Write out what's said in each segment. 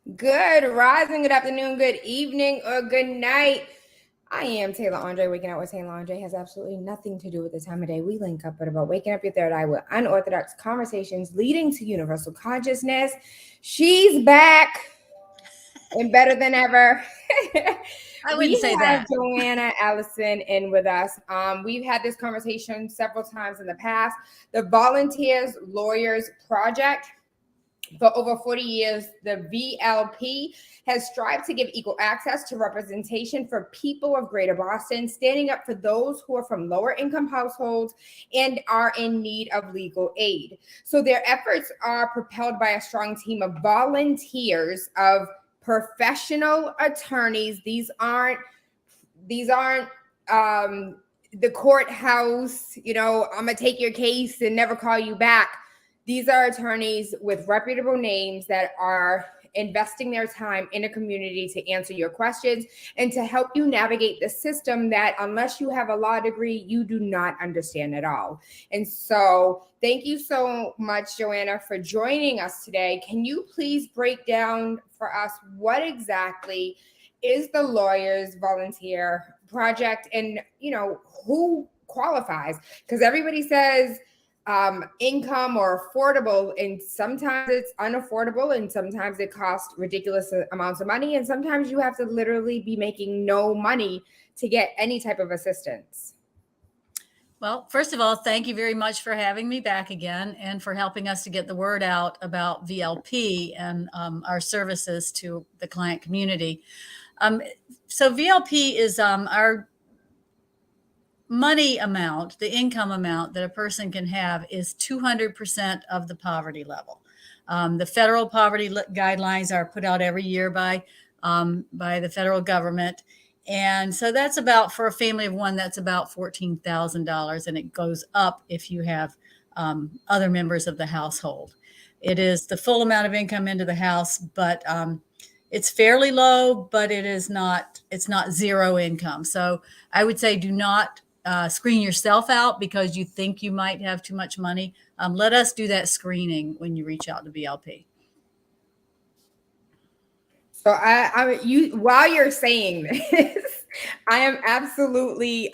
Good rising, good afternoon, good evening, or good night. I am Taylor Andre. Waking up with Taylor Andre has absolutely nothing to do with the time of day we link up, but about waking up your third eye with unorthodox conversations leading to universal consciousness. She's back and better than ever. I wouldn't We say have that. Joanna, Allison in with us. We've had this conversation several times in the past. The Volunteers Lawyers Project. For over 40 years, the VLP has strived to give equal access to representation for people of Greater Boston, standing up for those who are from lower income households and are in need of legal aid. So their efforts are propelled by a strong team of volunteers, of professional attorneys. These aren't the courthouse, I'm gonna take your case and never call you back. These are attorneys with reputable names that are investing their time in a community to answer your questions and to help you navigate the system that, unless you have a law degree, you do not understand at all. And so thank you so much, Joanna, for joining us today. Can you please break down for us what exactly is the Lawyers Volunteer Project, and who qualifies? Because everybody says income or affordable, and sometimes it's unaffordable, and sometimes it costs ridiculous amounts of money, and sometimes you have to literally be making no money to get any type of assistance. Well, first of all, thank you very much for having me back again and for helping us to get the word out about VLP and our services to the client community. So VLP is our money amount, the income amount that a person can have is 200% of the poverty level. The federal poverty guidelines are put out every year by the federal government. And so that's about, for a family of one, that's about $14,000. And it goes up if you have other members of the household. It is the full amount of income into the house, but it's fairly low, but it's not zero income. So I would say do not screen yourself out because you think you might have too much money. Let us do that screening when you reach out to VLP. So while you're saying this, I am absolutely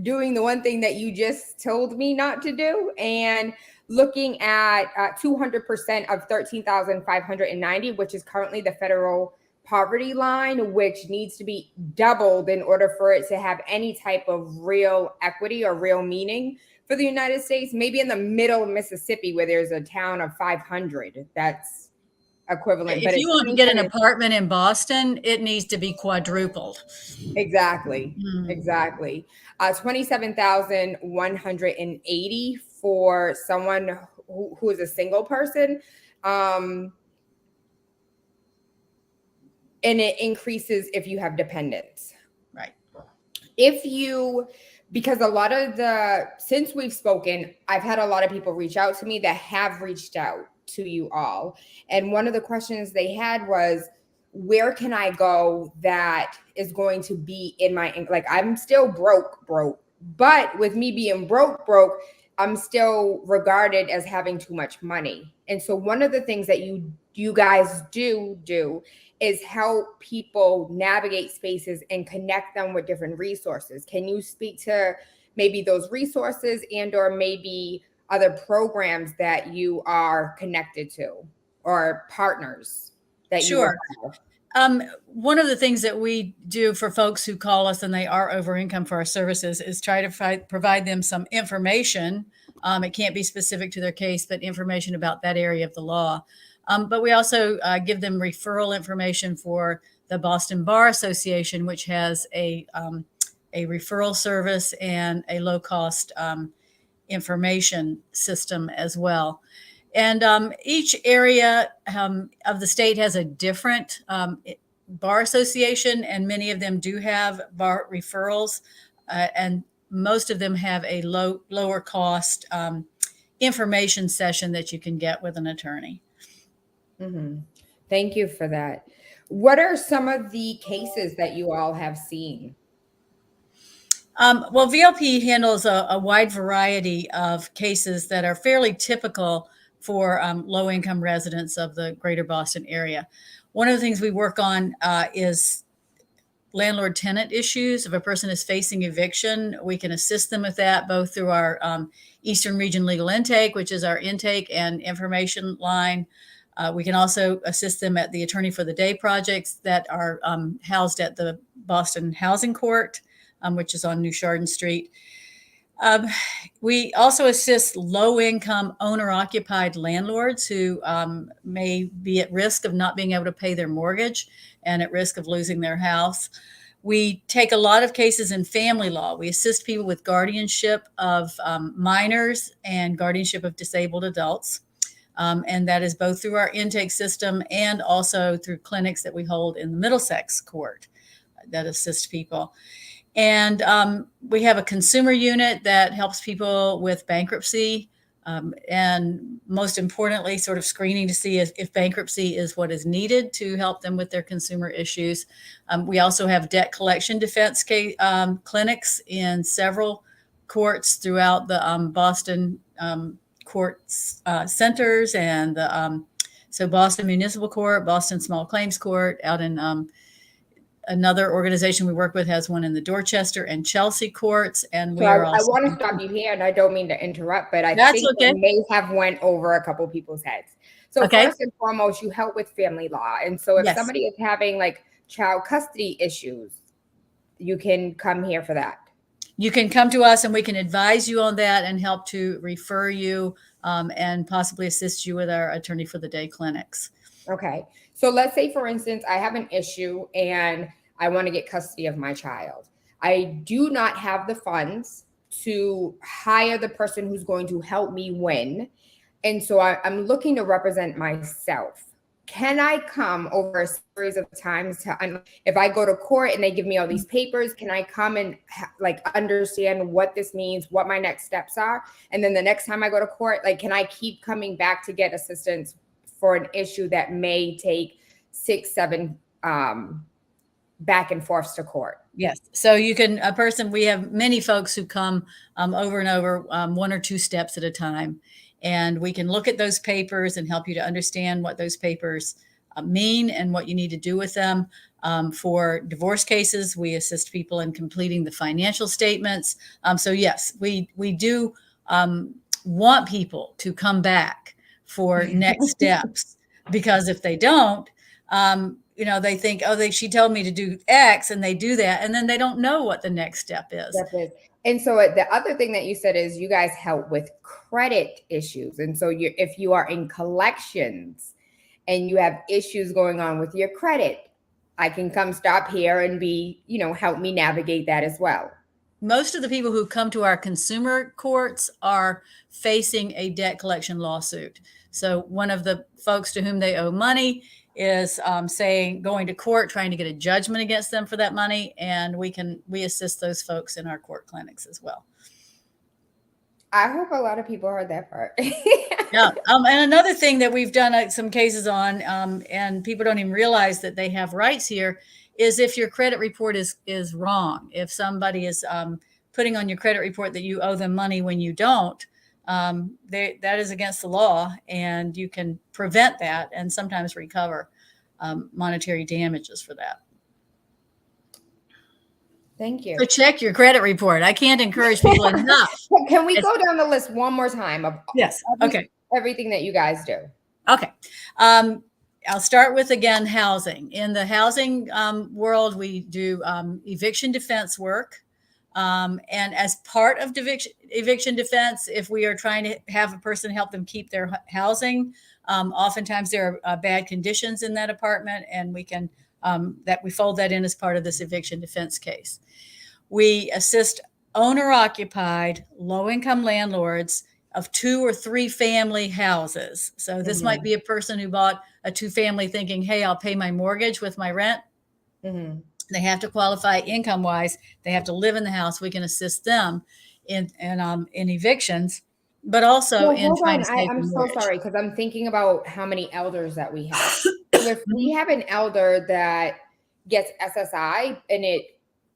doing the one thing that you just told me not to do, and looking at 200% of 13,590, which is currently the federal poverty line, which needs to be doubled in order for it to have any type of real equity or real meaning for the United States. Maybe in the middle of Mississippi, where there's a town of 500, that's equivalent. If you want to get an apartment in Boston, it needs to be quadrupled. Exactly. Exactly. 27,180 for someone who is a single person. And it increases if you have dependents. Right. Because since we've spoken, I've had a lot of people reach out to me that have reached out to you all. And one of the questions they had was, where can I go that is going to be in my, like, I'm still broke, but with me being broke, I'm still regarded as having too much money. And so one of the things that you guys do is help people navigate spaces and connect them with different resources. Can you speak to maybe those resources and or maybe other programs that you are connected to or partners that you Sure. One of the things that we do for folks who call us and they are over income for our services is try to provide them some information. It can't be specific to their case, but information about that area of the law. But we also give them referral information for the Boston Bar Association, which has a referral service and a low-cost information system as well. And each area of the state has a different bar association, and many of them do have bar referrals, and most of them have a lower cost information session that you can get with an attorney. Mm-hmm. Thank you for that. What are some of the cases that you all have seen? Well, VLP handles a wide variety of cases that are fairly typical for low-income residents of the greater Boston area. One of the things we work on is landlord-tenant issues. If a person is facing eviction, we can assist them with that, both through our Eastern Region Legal Intake, which is our intake and information line. We can also assist them at the Attorney for the Day projects that are housed at the Boston Housing Court, which is on New Chardon Street. We also assist low-income owner-occupied landlords who may be at risk of not being able to pay their mortgage and at risk of losing their house. We take a lot of cases in family law. We assist people with guardianship of minors and guardianship of disabled adults. And that is both through our intake system and also through clinics that we hold in the Middlesex Court that assist people. And we have a consumer unit that helps people with bankruptcy, and most importantly, sort of screening to see if bankruptcy is what is needed to help them with their consumer issues. We also have debt collection defense clinics in several courts throughout the Boston courts centers, and so Boston Municipal Court, Boston Small Claims Court out in another organization we work with has one in the Dorchester and Chelsea courts, and we are also. I want to stop you here, and I don't mean to interrupt, but I think okay. it may have went over a couple people's heads. So first and foremost, you help with family law, and so if somebody is having like child custody issues, you can come here for that. You can come to us, and we can advise you on that and help to refer you and possibly assist you with our Attorney for the Day clinics. Okay. So let's say, for instance, I have an issue and I want to get custody of my child. I do not have the funds to hire the person who's going to help me win. And so I'm looking to represent myself. Can I come over a series of times if I go to court and they give me all these papers, can I come and understand what this means, what my next steps are? And then the next time I go to court, can I keep coming back to get assistance for an issue that may take 6, 7 back and forths to court? Yes. So you can, we have many folks who come over and over 1 or 2 steps at a time. And we can look at those papers and help you to understand what those papers mean and what you need to do with them. For divorce cases, we assist people in completing the financial statements. So yes, we do want people to come back for next steps, because if they don't, they think, she told me to do X, and they do that, and then they don't know what the next step is. And so the other thing that you said is you guys help with credit issues. And so if you are in collections and you have issues going on with your credit, I can come stop here and help me navigate that as well. Most of the people who come to our consumer courts are facing a debt collection lawsuit. So one of the folks to whom they owe money is going to court, trying to get a judgment against them for that money. And we assist those folks in our court clinics as well. I hope a lot of people heard that part. Yeah. And another thing that we've done some cases on, and people don't even realize that they have rights here, is if your credit report is wrong. If somebody is putting on your credit report that you owe them money when you don't, that is against the law, and you can prevent that and sometimes recover monetary damages for that. Thank you. So check your credit report. I can't encourage people enough. Can we go down the list one more time of everything that you guys do? Okay. I'll start with, again, housing. In the housing world, we do eviction defense work. And as part of eviction defense, if we are trying to have a person help them keep their housing, oftentimes there are bad conditions in that apartment, and we can we fold that in as part of this eviction defense case. We assist owner-occupied, low-income landlords of 2 or 3 family houses. So this might be a person who bought a 2-family thinking, hey, I'll pay my mortgage with my rent. Mm-hmm. They have to qualify income-wise. They have to live in the house. We can assist them in evictions, but also in trying to save I'm the so mortgage. sorry, because I'm thinking about how many elders that we have. So if we have an elder that gets SSI and it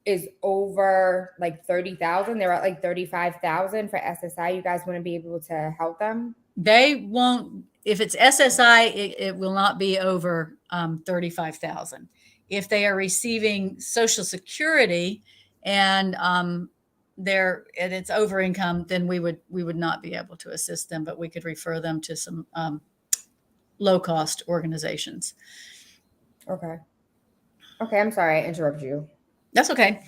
is over like 30,000, they're at like 35,000 for SSI, you guys wouldn't be able to help them? They won't, if it's SSI, it will not be over 35,000. If they are receiving Social Security and it's over income, then we would not be able to assist them, but we could refer them to some low cost organizations. Okay. Okay, I'm sorry I interrupted you. That's okay.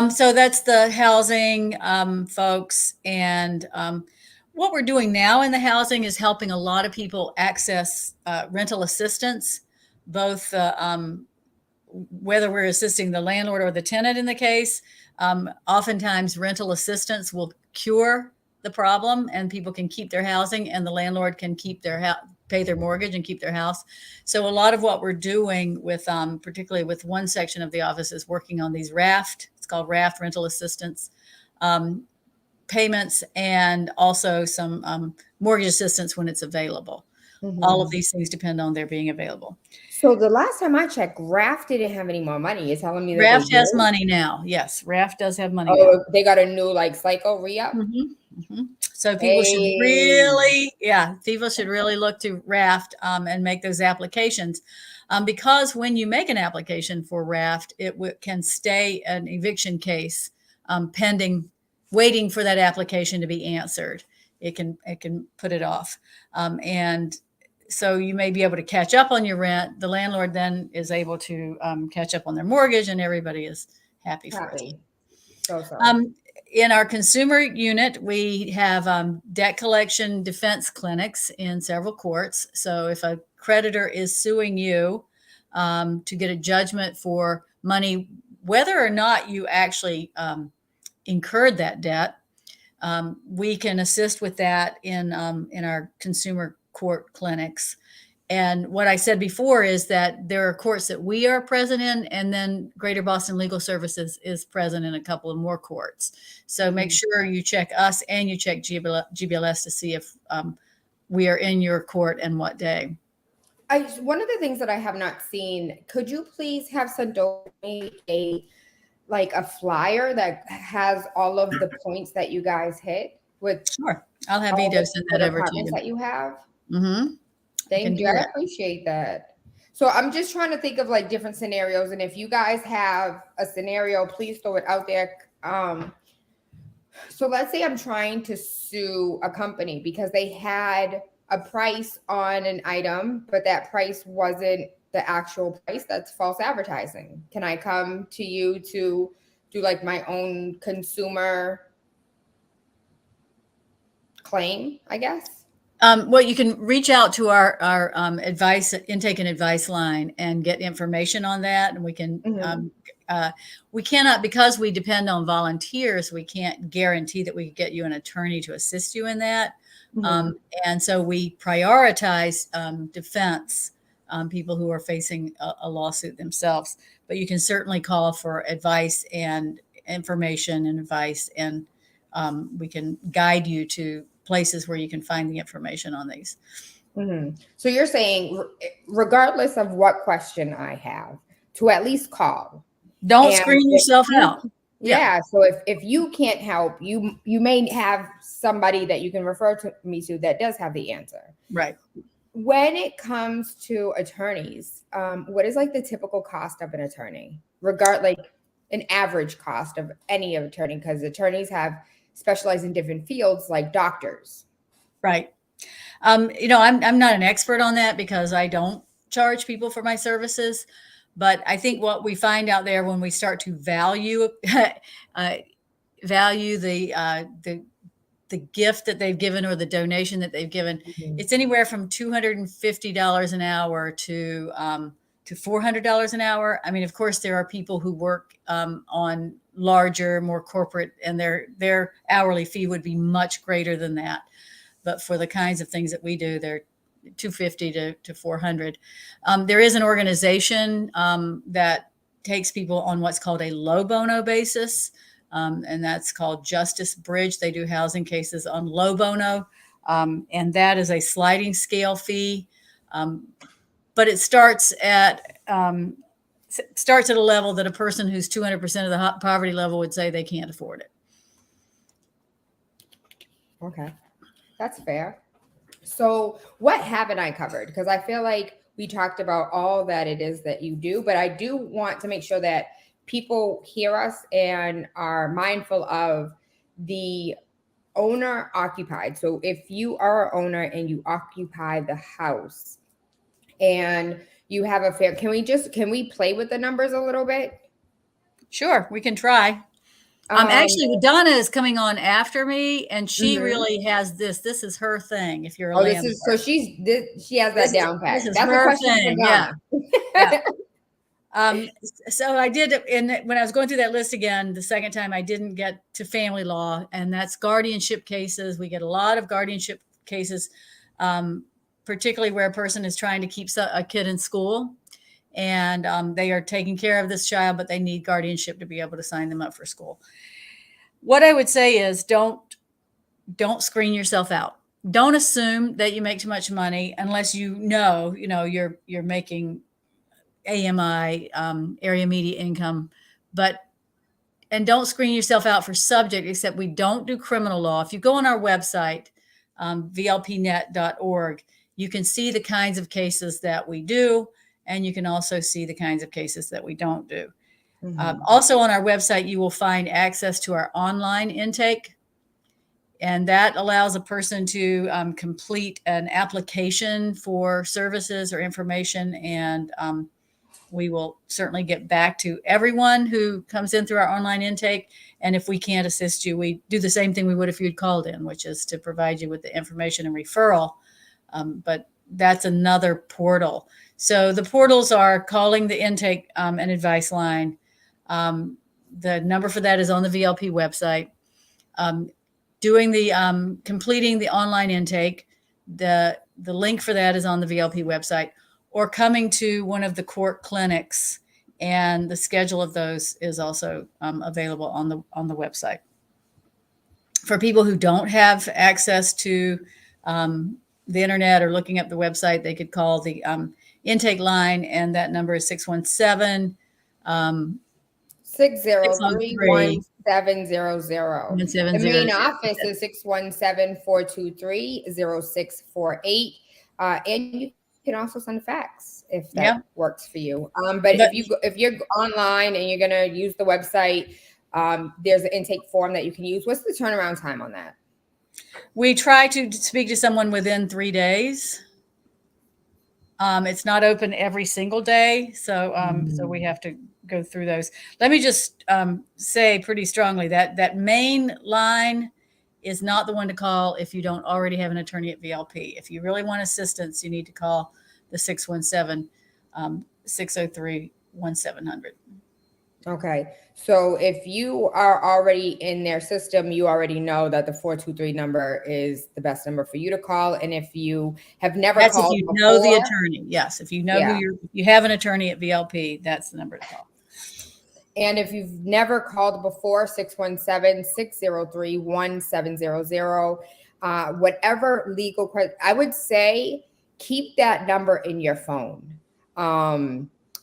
So that's the housing folks. And what we're doing now in the housing is helping a lot of people access rental assistance, both whether we're assisting the landlord or the tenant in the case. Oftentimes rental assistance will cure the problem and people can keep their housing and the landlord can keep their pay their mortgage and keep their house. So a lot of what we're doing with, particularly with one section of the office, is working on these RAFT. It's called RAFT, rental assistance payments, and also some mortgage assistance when it's available. Mm-hmm. All of these things depend on their being available. So the last time I checked, RAFT didn't have any more money. You're telling me that RAFT has money now. Yes, RAFT does have money now. Oh, they got a new cycle re-up. Mm-hmm. Mm-hmm. So people should really, people should really look to RAFT and make those applications, because when you make an application for RAFT, it can stay an eviction case pending, waiting for that application to be answered. It can put it off, and so you may be able to catch up on your rent. The landlord then is able to catch up on their mortgage, and everybody is happy. For it. So. In our consumer unit, we have debt collection defense clinics in several courts. So if a creditor is suing you to get a judgment for money, whether or not you actually incurred that debt, we can assist with that in our consumer court clinics. And what I said before is that there are courts that we are present in, and then Greater Boston Legal Services is present in a couple of more courts. So make sure you check us and you check GBLS to see if we are in your court and what day. One of the things that I have not seen, could you please have sent over me a flyer that has all of the points that you guys hit with? Sure. I'll have Vito send that over to you. That you have. Mm-hmm. Thank you. I appreciate that. So I'm just trying to think of different scenarios. And if you guys have a scenario, please throw it out there. So let's say I'm trying to sue a company because they had a price on an item, but that price wasn't the actual price. That's false advertising. Can I come to you to do my own consumer claim, I guess? Well, you can reach out to our advice, intake and advice line, and get information on that. And we can, we cannot, because we depend on volunteers, we can't guarantee that we could get you an attorney to assist you in that. And so we prioritize defense, people who are facing a lawsuit themselves. But you can certainly call for advice and information and advice, and we can guide you to places where you can find the information on these. So you're saying, regardless of what question I have, to at least call. Don't screen yourself out. Yeah. So if you can't help, you may have somebody that you can refer to me to that does have the answer. Right. When it comes to attorneys, what is the typical cost of an attorney? An average cost of any attorney, because attorneys have specialized in different fields like doctors. Right. I'm not an expert on that because I don't charge people for my services, but I think what we find out there when we start to value the gift that they've given or the donation that they've given, it's anywhere from $250 an hour to $400 an hour. I mean, of course, there are people who work on larger, more corporate, and their hourly fee would be much greater than that. But for the kinds of things that we do, they're $250 to $400. There is an organization that takes people on what's called a low bono basis, and that's called Justice Bridge. They do housing cases on low bono, and that is a sliding scale fee. But it starts at a level that a person who's 200% of the poverty level would say they can't afford it. Okay, that's fair. So, what haven't I covered? Because I feel like we talked about all that it is that you do, but I do want to make sure that people hear us and are mindful of the owner occupied. So, if you are an owner and you occupy the house and you have a fair, can we play with the numbers a little bit? Sure, we can try. Um, Actually, Donna is coming on after me, and she mhm. really has this. This is her thing. If you're a Oh, this is so landlord, she has that down this pat. is That's a her question for thing. Yeah, Donna. yeah. So I did, and when I was going through that list again, the second time I didn't get to family law, and that's guardianship cases. We get a lot of guardianship cases, particularly where a person is trying to keep a kid in school, and they are taking care of this child, but they need guardianship to be able to sign them up for school. What I would say is don't screen yourself out. Don't assume that you make too much money unless you're making AMI, area median income, but and don't screen yourself out for subject, except we don't do criminal law. If you go on our website, vlpnet.org, you can see the kinds of cases that we do, and you can also see the kinds of cases that we don't do. Also on our website, you will find access to our online intake, and that allows a person to complete an application for services or information, and we will certainly get back to everyone who comes in through our online intake. And if we can't assist you, we do the same thing we would if you'd called in, which is to provide you with the information and referral. But that's another portal. So the portals are calling the intake and advice line. The number for that is on the VLP website. Doing the completing the online intake, the link for that is on the VLP website, or coming to one of the court clinics, and the schedule of those is also available on the website. For people who don't have access to the internet or looking up the website, they could call the intake line, and that number is 617 603 603-1700. The main office is 617-423-0648. And you can also send a fax if that works for you. But if you're online and you're gonna use the website, there's an intake form that you can use. What's the turnaround time on that? We try to speak to someone within 3 days. It's not open every single day, so we have to go through those. Let me just say pretty strongly that main line is not the one to call if you don't already have an attorney at VLP. If you really want assistance, you need to call the 617-603-1700. Okay. So if you are already in their system, you already know that the 423 number is the best number for you to call. And if you have never That's called if you before, know the attorney. Yes. If you know you have an attorney at VLP, that's the number to call. And if you've never called before, 617-603-1700, whatever legal question, I would say keep that number in your phone.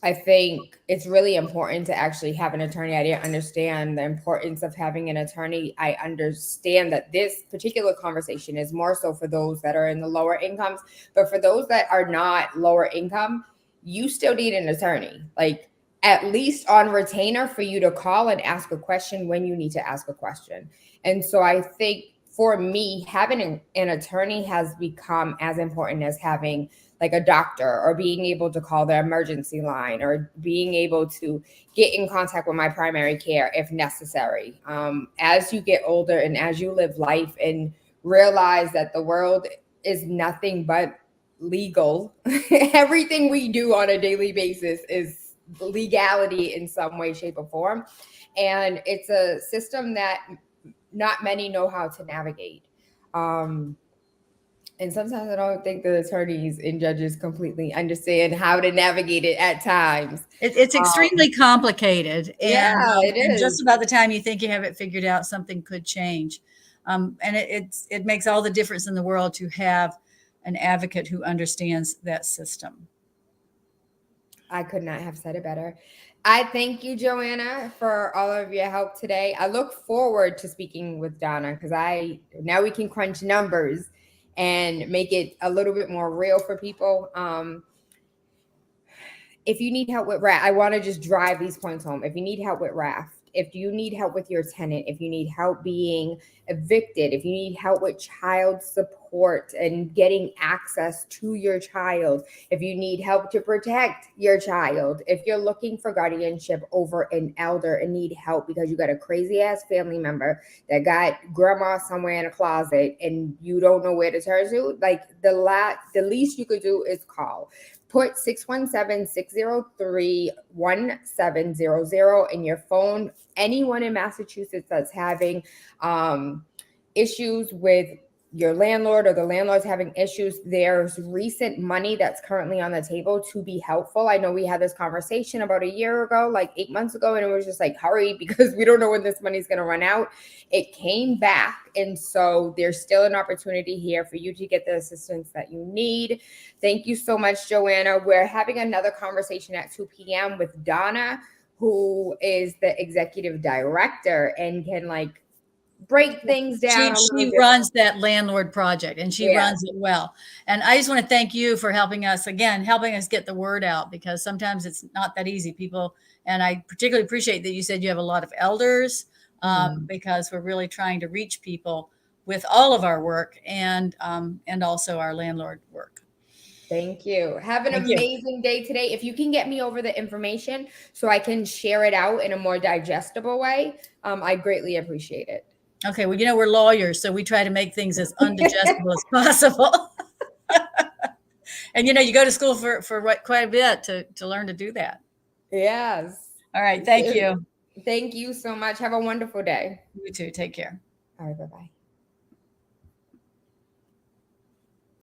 I think it's really important to actually have an attorney. I didn't understand the importance of having an attorney. I understand that this particular conversation is more so for those that are in the lower incomes, but for those that are not lower income, you still need an attorney. Like, at least on retainer for you to call and ask a question when you need to ask a question. And so I think for me, having an attorney has become as important as having like a doctor, or being able to call the emergency line, or being able to get in contact with my primary care if necessary. As you get older and as you live life and realize that the world is nothing but legal, everything we do on a daily basis is legality in some way, shape, or form. And it's a system that not many know how to navigate. And sometimes I don't think the attorneys and judges completely understand how to navigate it at times. It's extremely complicated. Yeah, it is. And just about the time you think you have it figured out, something could change. And it makes all the difference in the world to have an advocate who understands that system. I could not have said it better. I thank you, Joanna, for all of your help today. I look forward to speaking with Donna, because now we can crunch numbers and make it a little bit more real for people. If you need help with raft, I want to just drive these points home. If you need help with raft, if you need help with your tenant, if you need help being evicted, if you need help with child support and getting access to your child, if you need help to protect your child, if you're looking for guardianship over an elder and need help because you got a crazy ass family member that got grandma somewhere in a closet and you don't know where to turn to, like the least you could do is call. Put 617-603-1700 in your phone. Anyone in Massachusetts that's having issues with your landlord or the landlord's having issues, there's recent money that's currently on the table to be helpful. I know we had this conversation about a year ago, like 8 months ago, and it was just like, hurry, because we don't know when this money is going to run out. It came back. And so there's still an opportunity here for you to get the assistance that you need. Thank you so much, Joanna. We're having another conversation at 2 p.m. with Donna, who is the executive director and can like break things down. She runs that landlord project, and she runs it well. And I just want to thank you for helping us get the word out, because sometimes it's not that easy, people. And I particularly appreciate that you said you have a lot of elders, because we're really trying to reach people with all of our work and also our landlord work. Thank you. Have an amazing day today. If you can get me over the information so I can share it out in a more digestible way, I greatly appreciate it. Okay. Well, we're lawyers, so we try to make things as undigestible as possible. And, you go to school for quite a bit to learn to do that. Yes. All right. Thank you. Thank you so much. Have a wonderful day. You too. Take care. All right. Bye-bye.